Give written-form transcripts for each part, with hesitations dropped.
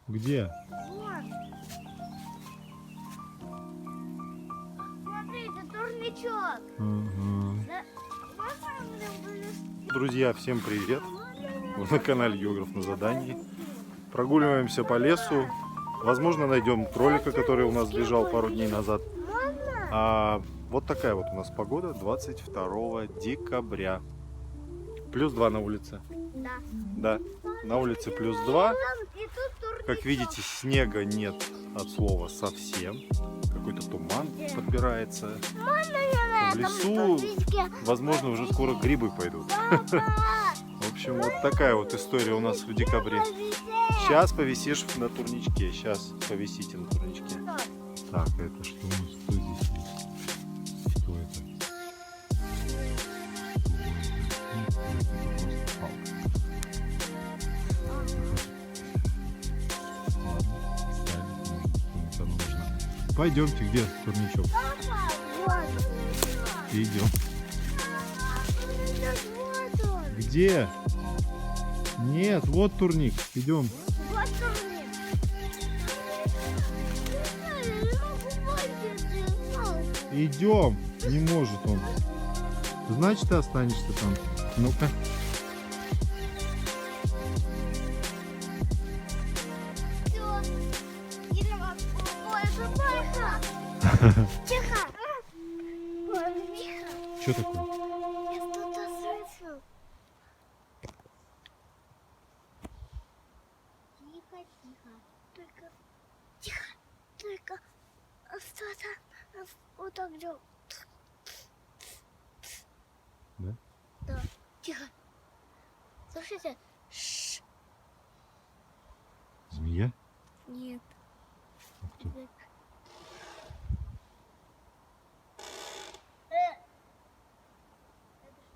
Где? Вот. Смотрите, турничок. Ага. Да. Можно мне вылезти? Друзья, всем привет! Вы на канале Географ на задании. Прогуливаемся по лесу. Возможно, найдем кролика, который у нас сбежал пару дней назад. Можно? А вот такая вот у нас погода 22 декабря. Плюс 2 на улице. Да. Да, на улице плюс 2. И тут турничок. Как видите, снега нет от слова совсем. Какой-то туман подбирается. Можно я на В этом лесу, турничке? возможно, уже скоро грибы пойдут. В общем, вот такая вот история у нас в декабре. Сейчас повисишь на турничке. Сейчас повисите на турничке. Так, это что у нас? Что здесь есть? Что это? Пойдемте, где турничок? Идем. Вот он. Где? Нет, вот турник. Идем. Вот турник. Я не могу пойти. Идем. Не может он. Значит, ты останешься там. Ну-ка. Всё. Дерево. Ой, это только. Тихо. Ой, тихо. Что такое? Я что-то слышу. Тихо, тихо. Только. Тихо. Только. Что-то. Вот так делал. Да? Да. Тихо. Слушайте. Шш. Змея? Нет. А кто? Это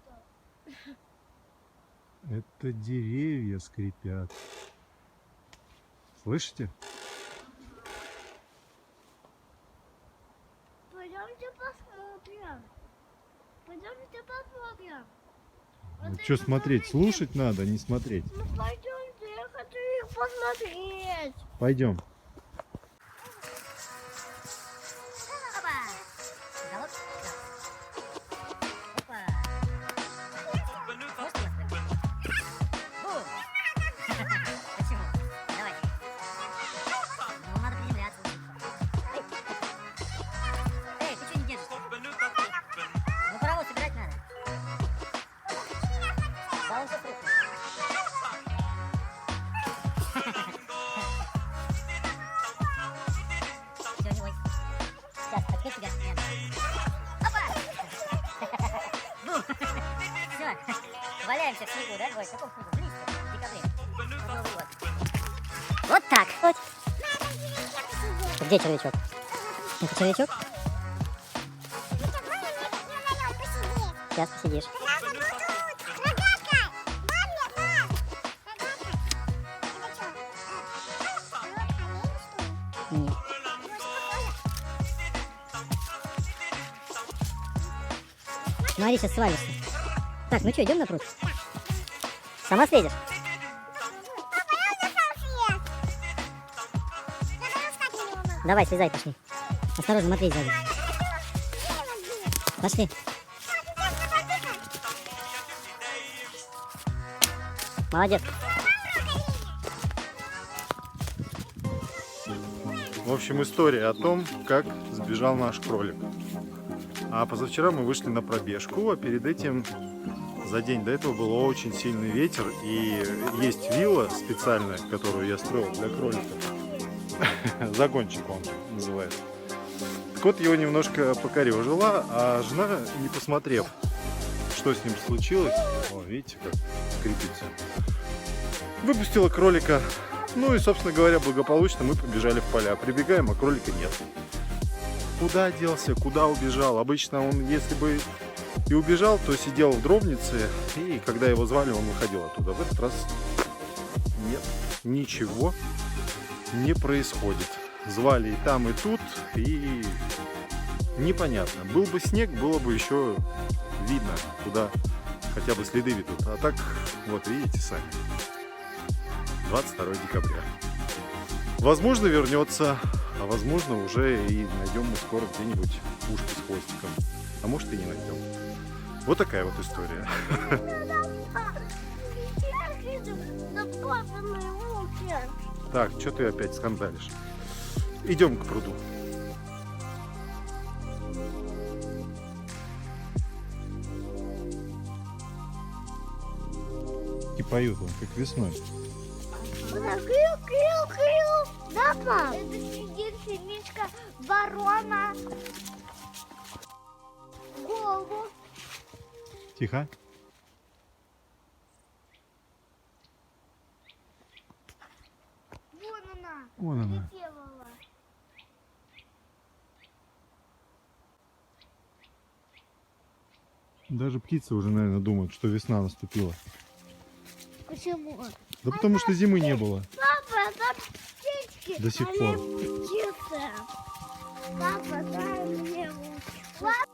что? Это деревья скрипят. Слышите? Пойдемте посмотрим. Пойдемте посмотрим. Ну, Вот что это смотреть? смотрите. Слушать надо, не смотреть. Ну пойдемте, я хочу их посмотреть. Пойдем. Опа! Голод. Опа! Почему? Давай. Ну, надо приземляться. Эй, ты что не держишься? Ну, паровоз собирать надо. Да, он все фрукты. Все, не бойся. Сейчас, открыть тебя. Опа! Все, валяемся в снегу, да, Гой? В каком снегу? В листьях, в декабре. Вот Новый год. Вот так. Вот. Где червячок? Это червячок? Сейчас посидишь. Нет. Смотри, сейчас свалишься. Так, ну что, идем на пруд? Сама слезешь? Давай, слезай, пошли. Осторожно, смотри сзади. Пошли. Молодец. В общем, история о том, как сбежал наш кролик. А позавчера мы вышли на пробежку, а перед этим, за день до этого, был очень сильный ветер. И есть вилла специальная, которую я строил для кролика. Загончик он называется. Так вот, его немножко покорежила, а жена, не посмотрев, что с ним случилось, о, видите, как скрипится, выпустила кролика. Ну и, собственно говоря, благополучно мы побежали в поля. Прибегаем, а кролика нет. Куда делся, куда убежал? Обычно он, если бы и убежал, то сидел в дробнице, и когда его звали, он выходил оттуда. В этот раз нет, ничего не происходит. Звали и там, и тут, и непонятно. Был бы снег, было бы еще видно, куда хотя бы следы ведут. А так, вот видите сами. 22 декабря. Возможно, вернется, а возможно, уже и найдем мы скоро где-нибудь ушки с хвостиком. А может, и не найдем. Вот такая вот история. Так, что ты опять скандалишь? Идем к пруду. И поют он, как весной. Крю-крю-крю. Да, пап? Это сидит семечка ворона. Голову. Тихо. Вон она. Вон она. Делала. Даже птицы уже, наверное, думают, что весна наступила. Почему? Да потому что зимы не было. Папа, там птички. До сих Они пор. птицы. Папа, дай мне лучше.